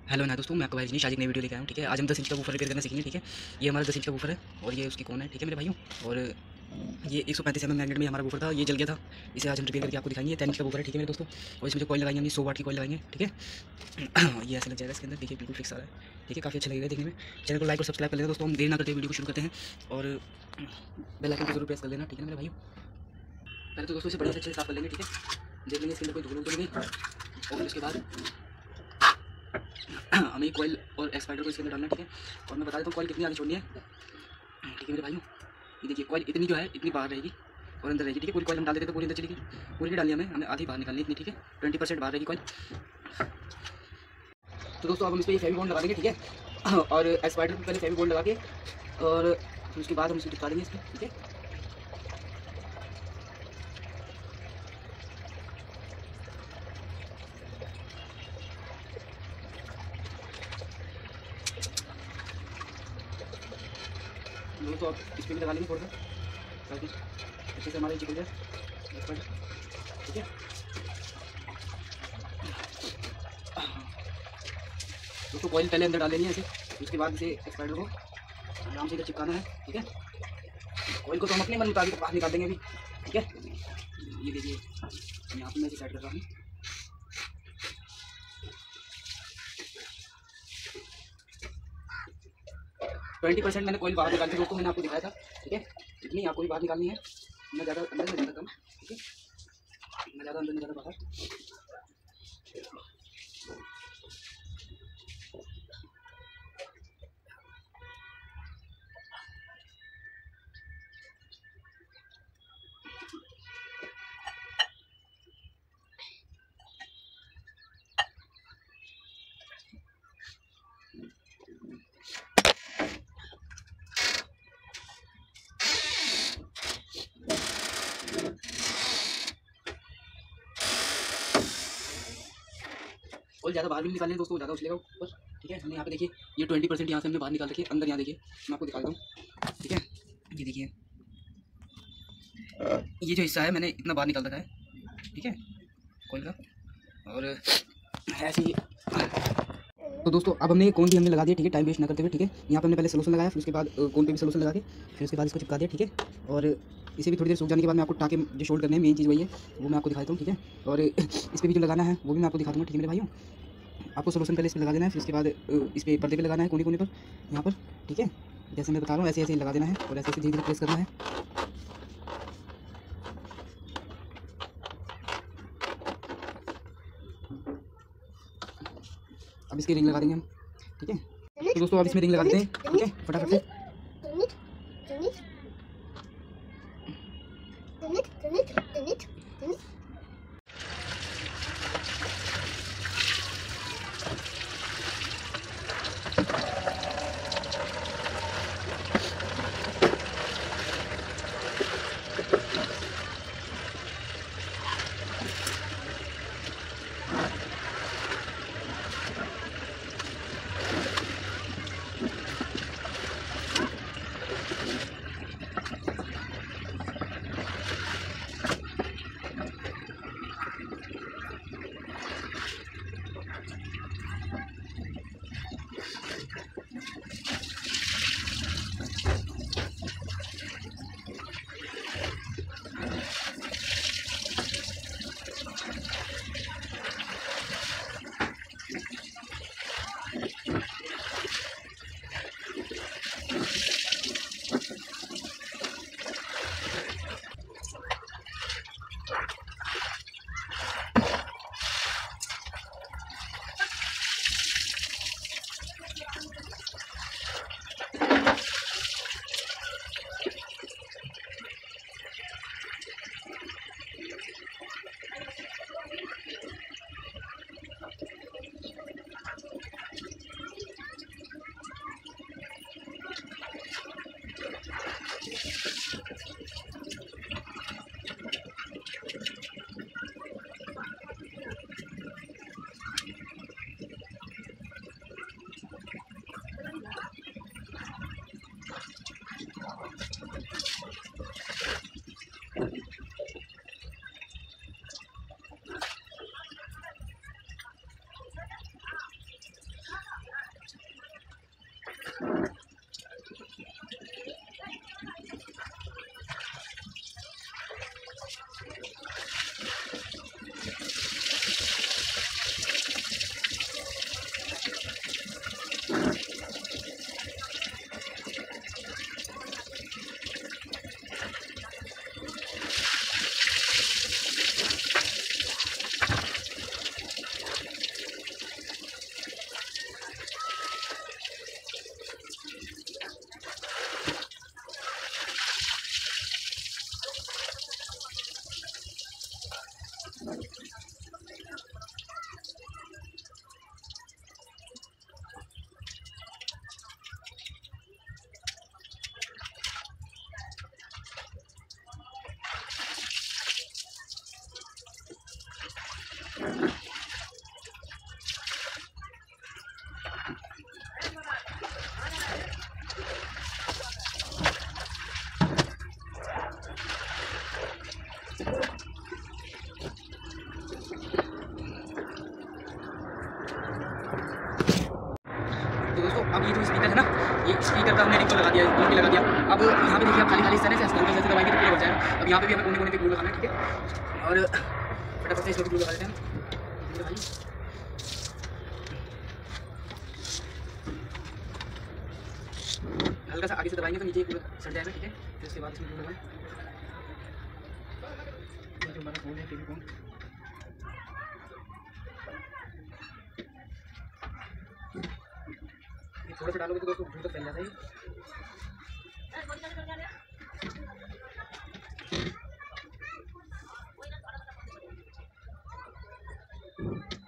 Hello ना दोस्तों, मैं आपका भाई रजनीश आज एक नई वीडियो लेके आया हूँ। ठीक है, आज हम 10 इंच का वूफर रिपेयर करना सीखेंगे। ठीक है, ये हमारा 10 इंच का वूफर है और ये उसकी कौन है। ठीक है मेरे भाइयों, और ये 135 मैग्नेट में हमारा वूफर था, ये जल गया था। इसे आज हम रिपेयर करके आपको दिखाएंगे। 10 इंच का वूफर है। ठीक है मेरे दोस्तों, और इसमें जो कॉइल लगाएंगे हम 100 वाट की कॉइल लगाएंगे। ठीक है ये ऐसे लग जाएगा इसके अंदर। देखिए बिल्कुल फिक्स आ रहा है। ठीक है, काफ़ी अच्छा लगेगा देखने में। चैनल को लाइक और सब्सक्राइब कर लेना दोस्तों। हम देर ना करते वीडियो को शुरू करते हैं और बेल आइकन को जरूर प्रेस कर लेना। ठीक है मेरे भाइयों, पहले तो दोस्तों इसे बढ़िया से अच्छे से साफ कर लेंगे। ठीक है, देख लेंगे इसके अंदर कोई धूल नहीं गई, और उसके बाद हमें कॉइल और एक्सपाइडर को इसके अंदर डालना है। ठीक है, और मैं बता देता हूँ कॉइल कितनी आगे छोड़नी है। ठीक है मेरे भाइयों, ये देखिए कॉइल इतनी जो है इतनी बाहर रहेगी और अंदर रहेगी। ठीक है, पूरी कॉइल हम डाल देते तो पूरी अंदर चलेगी, पूरी नहीं डालनी हमें आधी बाहर निकालनी इतनी। ठीक है, 20% बाहर रहेगी कॉइल। तो दोस्तों अब हम इस पर ये फेविकॉल लगा देंगे। ठीक है, और एक्सपाइडर को पहले फेविकॉल लगा के और फिर उसके बाद हम इसको चिपका देंगे इस पर। ठीक है, दोस्तों अब इस पर भी लगा लेंगे थोड़ा सा ताकि अच्छे से हमारे चिपक जाए एक्सपाइडर। ठीक है दोस्तों, कॉइल पहले अंदर डाल लेनी है ऐसे, उसके बाद इसे एक्सपाइडर को आराम से इधर चिपकाना है। ठीक है, ऑयल को तो हम अपने मन मुताबिक बाहर निकाल देंगे अभी। ठीक है, ये देखिए यहाँ पे मैं इसे सेट कर रहा हूँ। 20% मैंने कोयल बाहर निकाल के दोस्तों मैंने आपको दिखाया था। ठीक है, इतनी आपको भी बाहर निकालनी है, ना ज़्यादा अंदर ना ज़्यादा कम। ठीक है, ना ज़्यादा अंदर ना ज़्यादा बाहर। और ज़्यादा बाहर भी नहीं निकालनी है दोस्तों, ज़्यादा उछलेगा ऊपर। ठीक है, हमने यहाँ पे देखिए ये 20% यहाँ से हमने बाहर निकाल रखी है। अंदर यहाँ देखिए मैं आपको दिखा देता हूँ। ठीक है, ये देखिए ये जो हिस्सा है मैंने इतना बाहर निकाल रखा है। ठीक है, कोयल का, और ऐसे ही। तो दोस्तों अब हमने कोन भी हमने लगा दिया। ठीक है, टाइम वेस्ट ना करते हुए। ठीक है, यहाँ पे हमने पहले सोल्यूशन लगाया, फिर उसके बाद कोन पे भी सोल्यूशन लगा के फिर उसके बाद इसको चिपका दिया। ठीक है, और इसे भी थोड़ी देर सूख जाने के बाद मैं आपको टाके जो शोल्ड करने हैं, मेन चीज़ वही है, वो मैं आपको दिखाता हूँ। ठीक है, और इस पर भी जो लगाना है वो भी मैं आपको दिखा दूँगा। ठीक है मेरे भाइयों, आपको सोल्यूशन पहले इस पर लगा देना है, फिर उसके बाद इस पर पर्दे पे लगाना है, कोने कोने पर यहाँ पर। ठीक है, जैसे मैं बता रहा हूँ ऐसे ऐसे लगा देना है और ऐसे ऐसे धीरे धीरे प्रेस करना है। अब इसकी रिंग लगा देंगे हम। ठीक है, तो दोस्तों अब इसमें रिंग लगा देते हैं। ठीक है, फटाफट से। अब ये जो स्पीकर है ना, ये स्पीकर का हमने रिंग को लगा दिया, दोनों लगा दिया। अब यहाँ पे देखिए आप खाली खाली इस तरह से हल्का से दबाएंगे तो पूरा हो जाएगा। अब यहाँ पे भी हमें कोने कोने पे ग्लू लगाना है, ठीक है। और फटाफट से इसमें ग्लू लगा देते हैं भाई। हल्का सा आगे से दबाएंगे तो नीचे पूरा सट जाएगा, ठीक है। फिर उसके बाद इसमें ग्लू लगाएं। जो हमारा फोन है टीवी फोन, थोड़ा सा डालोगे तो दोस्तों दूर तक फैल जाता है।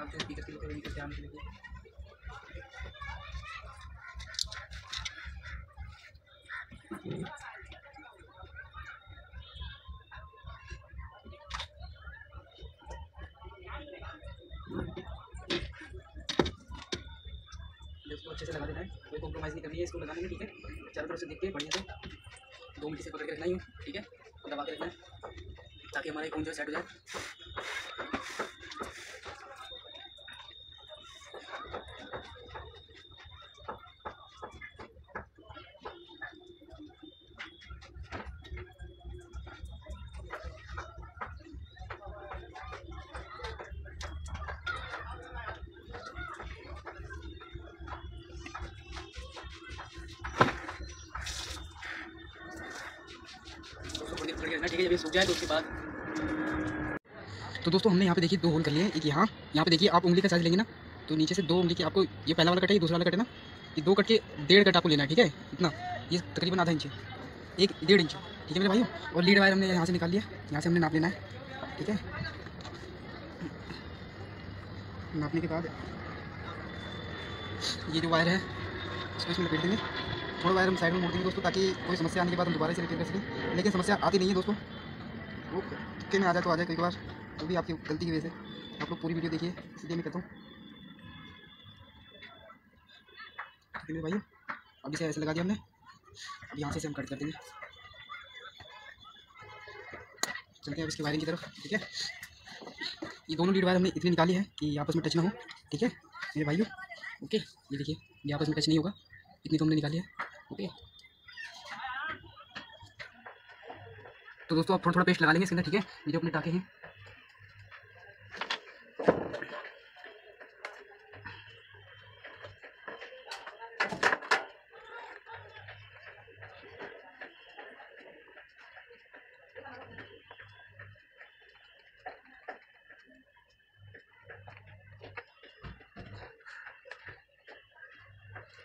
अब जो स्पीकर के लिए नीचे से आने के लिए इसको अच्छे से लगा देना है, कोई कॉम्प्रोमाइज़ नहीं करनी है इसको लगाने में, ठीक है। चारों तरफ से देख के बढ़िया से 2 मिनट से पकड़ के रखना ही, ठीक है। दबा के रखना है ताकि हमारा फोन जो सेट हो जाए। ठीक है, जब ये सूख जाए तो उसके बाद तो दोस्तों हमने यहाँ पे देखिए 2 होल कर लिए हैं। एक यहाँ पे देखिए आप उंगली का साइज लेंगे ना, तो नीचे से 2 उंगली की आपको, ये पहला वाला कट है, ये दूसरा वाला कट है ना, ये 2 कट के 1.5 कट आपको लेना है, ठीक है। इतना, ये तकरीबन आधा इंच, 1.5 इंच, ठीक है मेरे भाइयों। और लीड वायर हमने यहाँ से निकाल लिया, यहाँ से हमने नाप लेना है, ठीक है। नापने के बाद ये जो वायर है इसको इसमें लपेट देंगे। थोड़ा वायर हम साइड में मोड़ देंगे दोस्तों, ताकि कोई समस्या आने के बाद हम दोबारा से रिपेयर कर सकें। लेकिन समस्या आती नहीं है दोस्तों, वो तुक्के में आ जाए तो आ जाए कई बार, वो भी आपकी गलती की वजह से। आप लोग पूरी वीडियो देखिए, इसलिए मैं कहता हूँ, ठीक है मेरे भाइयों। अब इसे ऐसे लगा दिया हमने, अब यहाँ से हम कट कर देंगे। चलते हैं अब इसकी वायरिंग की तरफ, ठीक है। ये दोनों लीड वायर हमने इतनी निकाली है कि आपस में टच ना हो, ठीक है मेरे भाइयों। ओके, ये देखिए ये आपस में टच नहीं होगा, इतनी तो हमने निकाली है, ओके। तो दोस्तों आप थोड़ा थोड़ा पेस्ट लगा लेंगे इसके अंदर, ठीक है। ये जो अपने टाके हैं,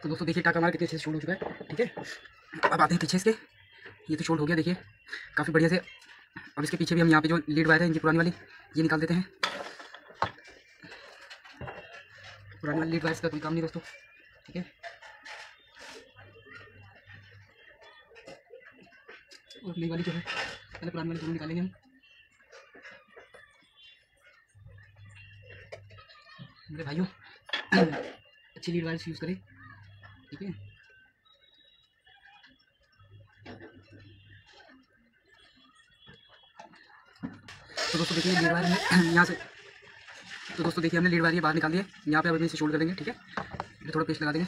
तो दोस्तों देखिए टाका हमारा कितने अच्छे से शोल्ड हो चुका है, ठीक है। अब आते हैं पीछे इसके, ये तो शोल्ड हो गया देखिए काफ़ी बढ़िया से। अब इसके पीछे भी हम यहाँ पे जो लीड वायर है इनकी पुरानी वाली, ये निकाल देते हैं। पुरानी वाली लीड वायर का कोई काम नहीं दोस्तों, ठीक है। और नई वाली जो है, पहले पुरानी वाली दोनों निकालेंगे हम। मेरे भाइयों अच्छी लीड वायर यूज़ करें, ठीक है। तो दोस्तों देखिए लीड वायर यहाँ से, तो दोस्तों देखिए हमने लीड वायर ये बाहर निकाल दिया, यहाँ पे अब इसे शोल्ड कर देंगे, ठीक है। फिर थोड़ा पेस्ट लगा देंगे।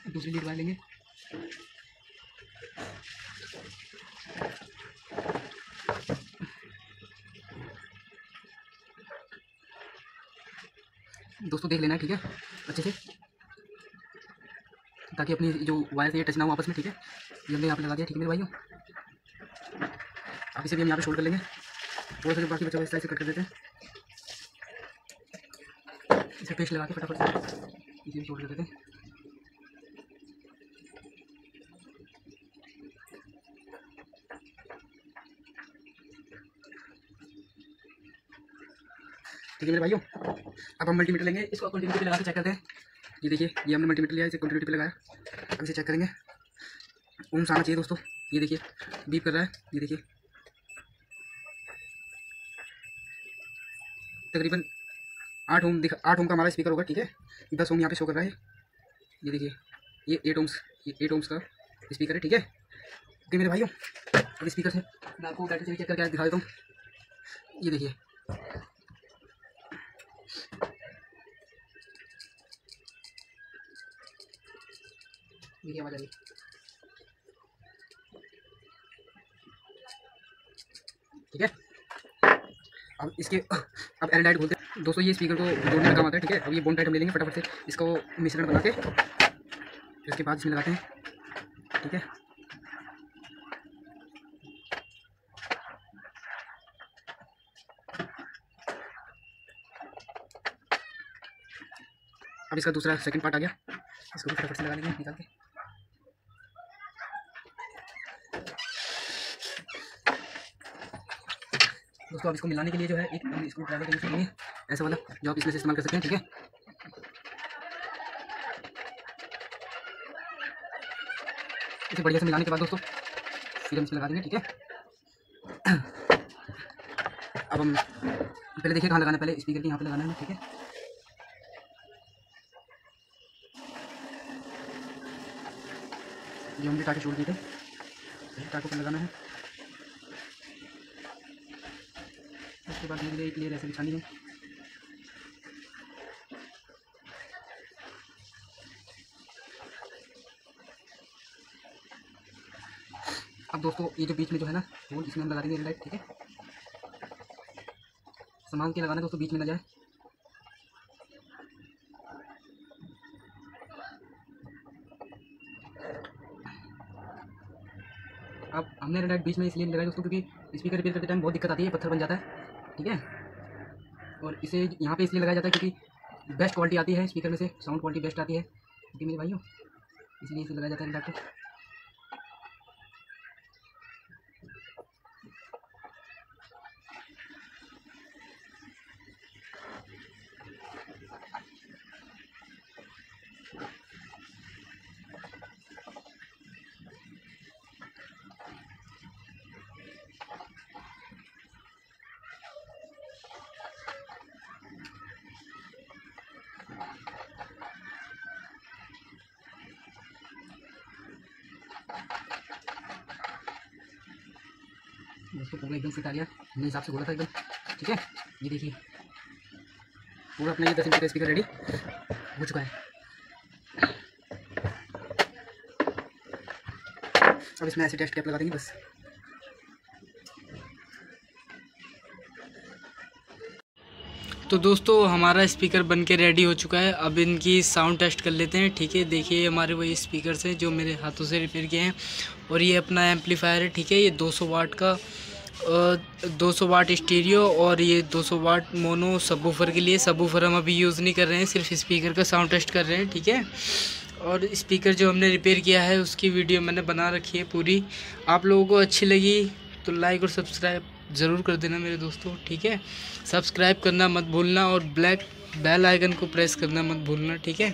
दूसरी लीड वायर लेंगे, दोस्तों देख लेना है, ठीक है, अच्छे से, ताकि अपनी जो वायर से ये टच ना हो आपस में, ठीक है। ये हमने यहाँ पे लगा दिया, ठीक है मेरे भाइयों। अब इसे भी हम यहाँ पे शोल्ड कर लेंगे, थोड़ा सा जो बाकी बचा हुआ इस तरह से कट कर देते हैं। इसे पेस्ट लगा के फटाफट से इसे भी शोल्ड कर देते हैं। ठीक है मेरे भाइयों, अब हम मल्टीमीटर लेंगे, इसको कंटिन्यूटी पे लगा के चेक करते हैं। ये देखिए ये हमने मल्टीमीटर लिया, इसे कंटिन्यूटी पे लगाया, अब इसे चेक करेंगे। ओम्स आना चाहिए दोस्तों, ये देखिए बीप कर रहा है, ये देखिए तकरीबन 8 ओम 8 ओम का हमारा स्पीकर होगा, ठीक है। 10 ओम यहाँ पे शो कर रहा है, ये देखिए ये 8 ओम्स का स्पीकर है, ठीक है। ओके मेरे भाइयों। अब स्पीकर से मैं आपको बैटरी चेक करके दिखा देता हूँ। ये देखिए, देखिए आवाज़ आ रही है। ठीक है, अब इसके अब एल लाइट बोलते हैं दोस्तों। ये स्पीकर को जोड़ने का काम आता है। ठीक है, अब ये बोन टाइट हम ले लेंगे फटाफट से इसको मिश्रण बना के, उसके बाद इसमें लगाते हैं। ठीक है, अब इसका दूसरा सेकंड पार्ट आ गया, इसको भी फटाफट से लगा लेंगे निकाल के। दोस्तों अब इसको मिलाने के लिए जो है एक हम स्क्रू ड्राइवर का यूज़ करेंगे, ऐसा वाला जो आप इसमें से इस्तेमाल कर सकते हैं। ठीक है, इसे बढ़िया से मिलाने के बाद दोस्तों फिर हम इसमें लगा देंगे। ठीक है, अब हम पहले देखिए कहाँ लगाना है। पहले स्पीकर के यहाँ पे लगाना है। ठीक है, जो हमने टाके छोड़ दिए थे टाकों पर लगाना है। उसके बाद धीरे एक लेयर ऐसे बिछानी है। अब दोस्तों ये जो बीच में जो है ना वो इसमें हम लगा देंगे लाइट। ठीक है, संभाल के लगाना दोस्तों, बीच में ना जाए। अब हमने लाइट बीच में इसलिए लगाई दोस्तों क्योंकि स्पीकर रिपेयर करते टाइम बहुत दिक्कत आती है, पत्थर बन जाता है। ठीक है, और इसे यहाँ पे इसलिए लगाया जाता है क्योंकि बेस्ट क्वालिटी आती है स्पीकर में से, साउंड क्वालिटी बेस्ट आती है क्योंकि मेरे भाइयों, इसलिए इसे लगाया जाता है लाइट को। दोस्तों पूरा एकदम फिट आ गया, हमने हिसाब से बोला था एकदम। ठीक है, ये देखिए पूरा अपना ये 10 इंच का स्पीकर रेडी हो चुका है। अब इसमें ऐसे टेस्ट कैप लगा देंगे बस। तो दोस्तों हमारा स्पीकर बनके रेडी हो चुका है। अब इनकी साउंड टेस्ट कर लेते हैं। ठीक है, देखिए हमारे वही स्पीकर्स हैं जो मेरे हाथों से रिपेयर किए हैं, और ये अपना एम्पलीफायर है। ठीक है, ये 200 वाट का 200 वाट स्टीरियो और ये 200 वाट मोनो सबवूफर के लिए। सबवूफर हम अभी यूज़ नहीं कर रहे हैं, सिर्फ स्पीकर का साउंड टेस्ट कर रहे हैं। ठीक है, और स्पीकर जो हमने रिपेयर किया है उसकी वीडियो मैंने बना रखी है पूरी। आप लोगों को अच्छी लगी तो लाइक और सब्सक्राइब ज़रूर कर देना मेरे दोस्तों। ठीक है, सब्सक्राइब करना मत भूलना और ब्लैक बेल आइकन को प्रेस करना मत भूलना। ठीक है,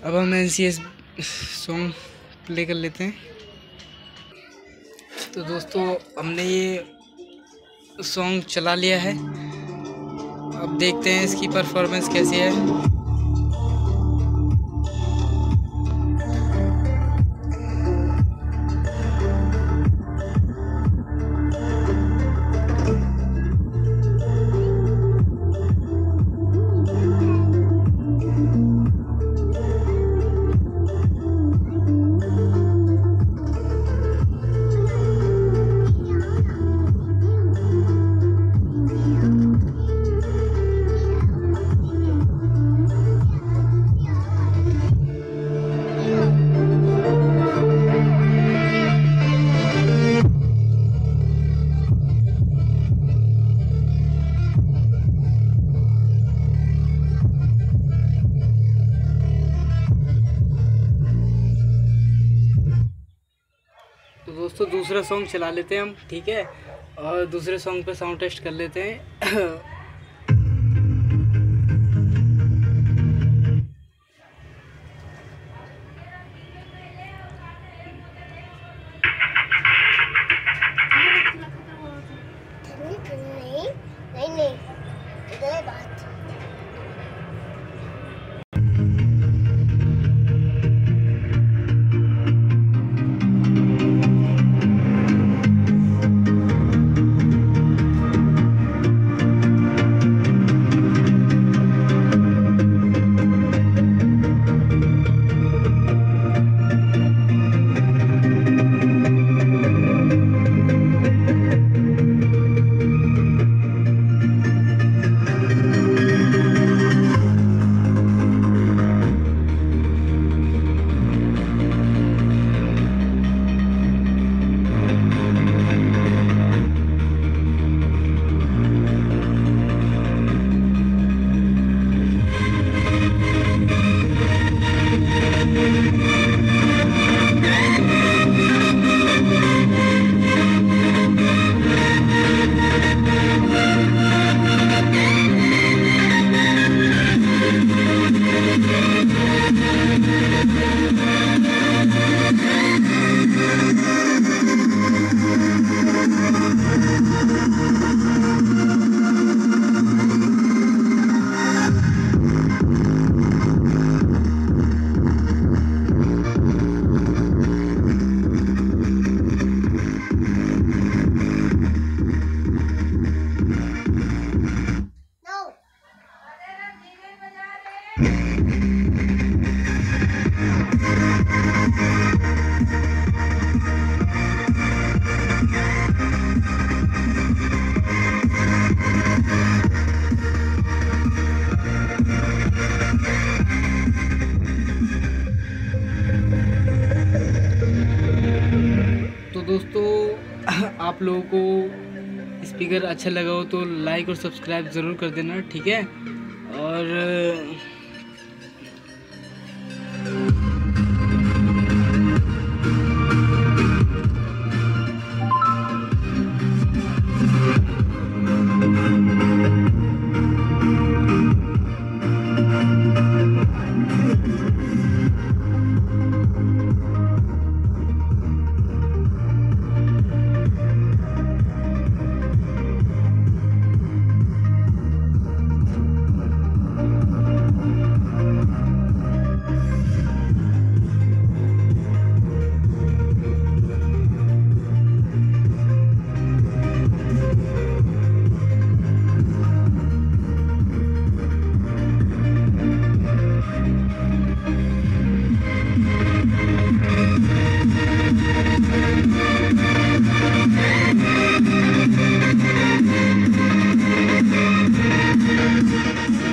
अब हम NCS सॉन्ग प्ले कर लेते हैं। तो दोस्तों हमने ये सॉन्ग चला लिया है, अब देखते हैं इसकी परफॉर्मेंस कैसी है। तो दोस्तों दूसरा सॉन्ग चला लेते हैं हम। ठीक है, और दूसरे सॉन्ग पे साउंड टेस्ट कर लेते हैं। नहीं इधर बात। आप लोगों को स्पीकर अच्छा लगा हो तो लाइक और सब्सक्राइब ज़रूर कर देना, ठीक है। और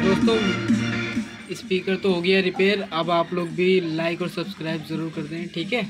दोस्तों स्पीकर तो हो गया रिपेयर। अब आप लोग भी लाइक और सब्सक्राइब ज़रूर कर दें, ठीक है।